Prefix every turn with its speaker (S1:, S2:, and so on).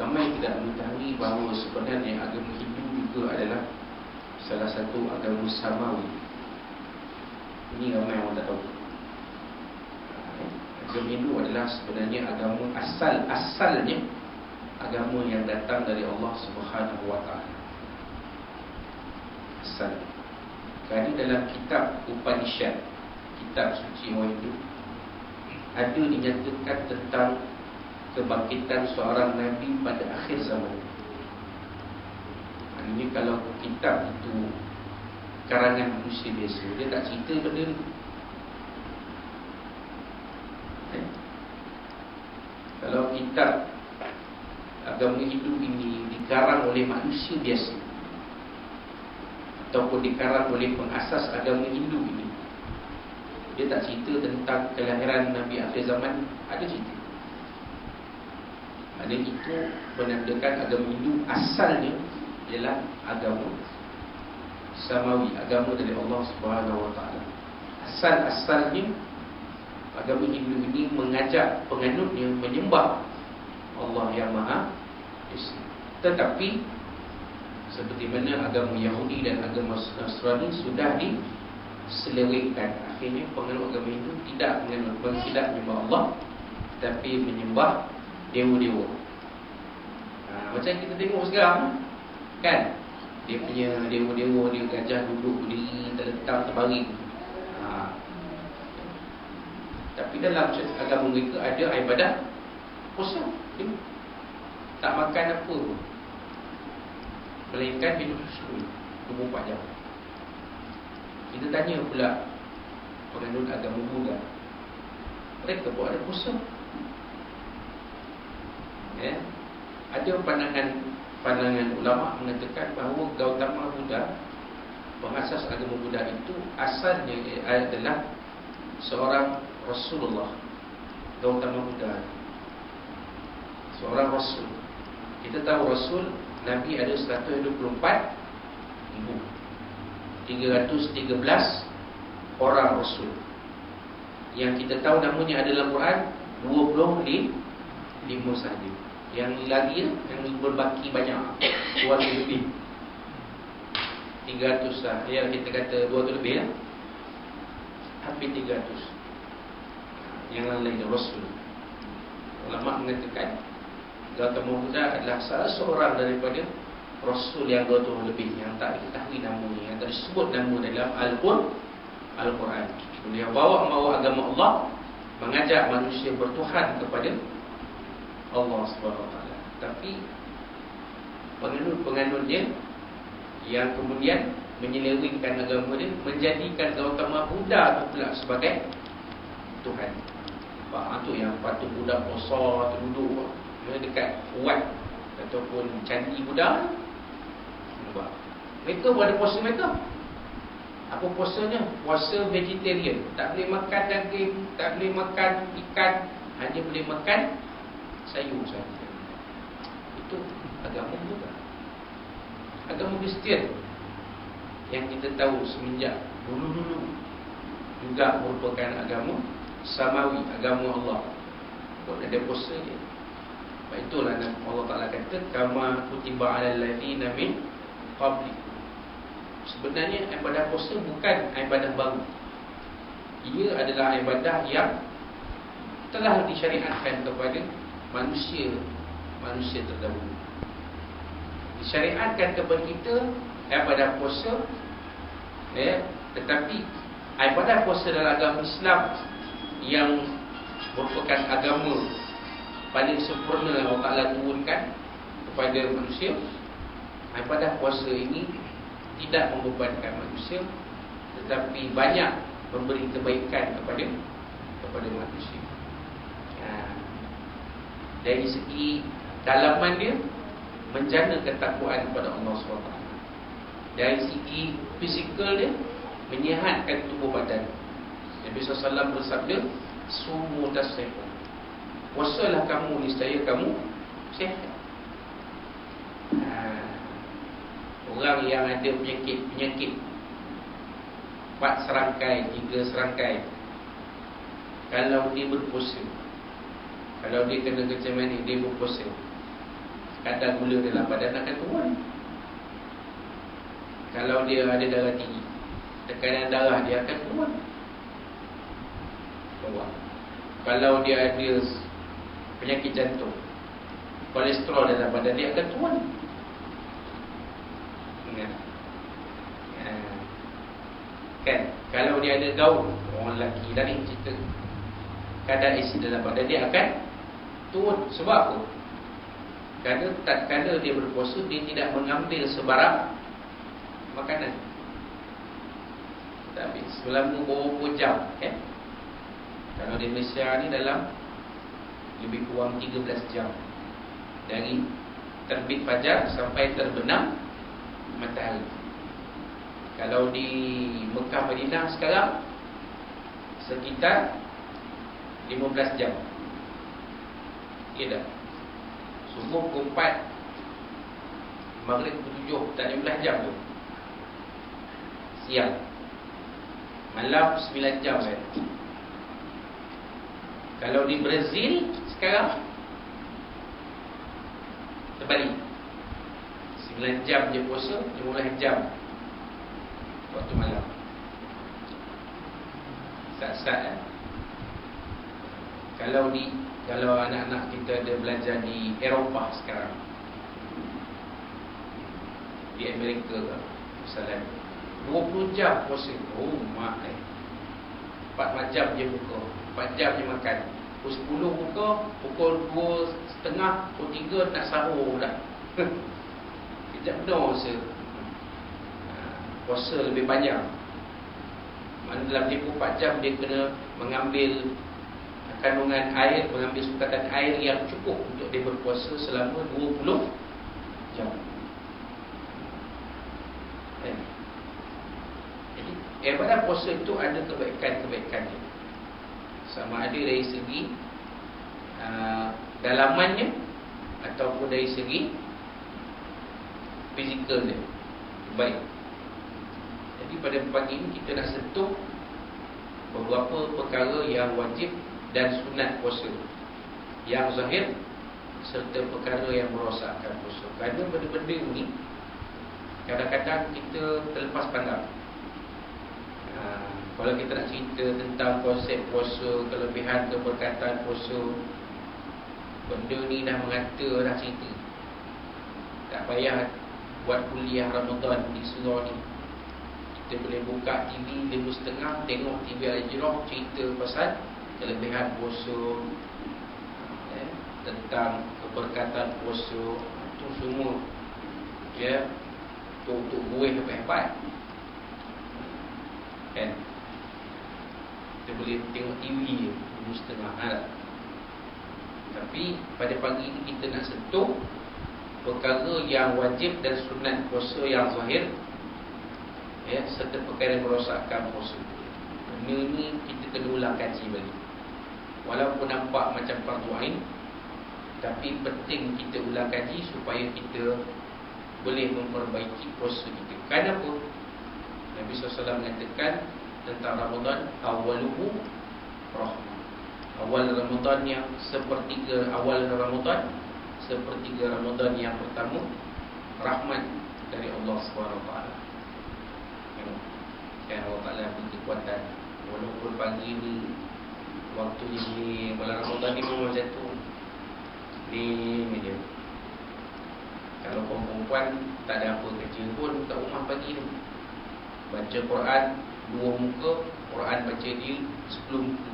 S1: ramai tidak mengetahui bahawa sebenarnya agama Hindu juga adalah salah satu agama samawi. Ini ramai orang tak tahu. Agama Hindu adalah sebenarnya agama asalnya agama yang datang dari Allah Subhanahu Wa Taala. Asal. Kerana dalam kitab Upanishad, kitab suci orang Hindu, ada dinyatakan tentang kebangkitan seorang Nabi pada akhir zaman. Maknanya kalau kitab itu karangan manusia biasa, dia tak cerita benda ni. Kalau kitab agama Hindu ini dikarang oleh manusia biasa ataupun dikarang oleh pengasas agama Hindu ini, dia tak cerita tentang kelahiran Nabi akhir zaman. Ada cerita. Ada itu menandakan agama Hindu asalnya ialah agama samawi, agama dari Allah Subhanahu Wa Taala. Asal-asalnya agama Hindu ini mengajak penganutnya menyembah Allah yang Maha Esa. Tetapi seperti mana agama Yahudi dan agama Nasrani sudah diselewengkan. Akhirnya penganut agama Hindu tidak menyembah Allah, tapi menyembah dewa-dewa. Macam kita tengok sekarang kan, dia punya dewa-dewa, dia gajah duduk berdiri, terletak, terbaring. Tapi dalam agama mereka ada ibadah puasa. Dia tak makan apa pun, melainkan minum susu 24 jam. Kita tanya pula penganut agama Buddha, mereka pun ada puasa. Ada pandangan ulama mengatakan bahawa Gautama Buddha, pengasas agama Buddha itu asalnya adalah seorang Rasulullah. Gautama Buddha seorang Rasul. Kita tahu Rasul, Nabi ada 124,313 orang Rasul. Yang kita tahu namanya ada dalam Quran 25 sahaja. Yang lagi yang berbaki banyak, 200 lebih, 300 lah. Ya, kita kata 200 lebih lah, hampir 300. Yang lain Rasul. Ulama mengatakan Gautama Buddha adalah salah seorang daripada Rasul yang 200 lebih, yang tak diketahui namanya, yang tak disebut nama dalam Al-Quran. Beliau bawa agama Allah, mengajak manusia bertuhan kepada Allah SWT. Tapi penganut-penganutnya yang kemudian menyelewengkan agama dia, menjadikan Gautama Buddha itu pula sebagai Tuhan. Itu yang patung Buddha besar duduk dekat Wat ataupun candi Buddha. Mereka buat puasa mereka. Apa puasanya? Puasa vegetarian. Tak boleh makan daging, tak boleh makan ikan, hanya boleh makan sayur saja. Itu agama Buddha. Agama Kristian yang kita tahu semenjak dulu-dulu juga merupakan agama samawi, agama Allah. Buat ada puasa dia. Itulah Allah Ta'ala kata kama kutiba alal ladzina min qablikum. Sebenarnya ibadah puasa bukan ibadah baru. Ia adalah ibadah yang telah disyariatkan kepada manusia terdahulu. Disyariatkan kepada kita ibadah puasa, tetapi ibadah puasa dalam agama Islam yang merupakan agama paling sempurna Allah Ta'ala turunkan kepada manusia, ibadah puasa ini tidak membebankan manusia, tetapi banyak memberi kebaikan kepada manusia. Dari segi dalaman dia, menjana ketakwaan kepada Allah SWT. Dari segi fizikal dia, menyihatkan tubuh badan. Nabi SAW bersabda, sumu tasrifu, puasalah kamu, niscaya kamu sihat. Orang yang ada penyakit 4 serangkai, 3 serangkai, kalau dia berpuasa, kalau dia kena kecemasan, dia berpuasa, kadar gula dalam badan akan turun. Kalau dia ada darah tinggi, tekanan darah dia akan turun. Kalau dia ada penyakit jantung, kolesterol dalam badan dia akan turun. Kan, kalau dia ada gaul, orang lelaki dah ni cerita, kadar asid dalam badan dia akan turun. Sebab apa? Kerana tatkala dia berpuasa, dia tidak mengambil sebarang makanan. Tapi selama beberapa jam, kan? Kalau di Malaysia ni dalam lebih kurang 13 jam, dari terbit fajar sampai terbenam matahari. Kalau di Mekah Madinah sekarang sekitar 15 jam. Ya dah. Subuh pukul 4, Maghrib pukul 7, tak 15 jam tu. Siang, malam 9 jam kan. Kalau di Brazil sekarang terbalik, 9 jam je puasa, 15 jam waktu malam. Sat-sat Kalau anak-anak kita ada belajar di Eropah sekarang, di Amerika ke misalnya, 20 jam puasa. Oh mak 4 jam je buka, 4 jam je makan. Pukul 10 buka, pukul 2.30, pukul 3 nak sahur dah. Kejap dah puasa. Puasa lebih panjang. Mana dalam tempoh 4 jam dia kena mengambil kandungan air, mengambil sukatan air yang cukup untuk dia berpuasa selama 20 jam. Jadi ibadah puasa itu ada kebaikan-kebaikannya. Sama ada dari segi dalamannya ataupun dari segi fizikal dia. Baik. Jadi pada pagi ini kita nak sentuh beberapa perkara yang wajib dan sunat puasa, yang zahir serta perkara yang merosakkan puasa. Kerana benda-benda ni kadang-kadang kita terlepas pandang. Kalau kita nak cerita tentang konsep puasa, kelebihan keberkatan puasa, benda ni dah mengata, dah cerita. Tak payah buat kuliah Ramadan di surau ni. Kita boleh buka TV 5.30, tengok TV Al-Hijrah, cerita pasal kelebihan puasa, tentang keberkatan puasa. Itu semua ya, untuk buih hebat-hebat kan. Kita boleh tengok TV 5.30. Tapi pada pagi ini kita nak sentuh perkara yang wajib dan sunat puasa yang zahir, ya, serta perkara yang merosakkan puasa. Benda ni kita kena ulang kaji balik. Walaupun nampak macam fardu ain, tapi penting kita ulang kaji supaya kita boleh memperbaiki puasa kita. Kenapa? Nabi SAW mengatakan tentang Ramadan, awaluhu rahmah. Awal Ramadan yang sepertiga awal Ramadan, sepertiga Ramadan yang pertama, rahmat dari Allah SWT. Kan Allah Ta'ala beri kekuatan. Walaupun pagi ni waktu ni bulan Ramadan ni memang macam tu. Ni dia. Kalau perempuan tak ada apa kerja pun kat rumah pagi ni, baca Quran 2 muka, Quran baca dia 10 muka.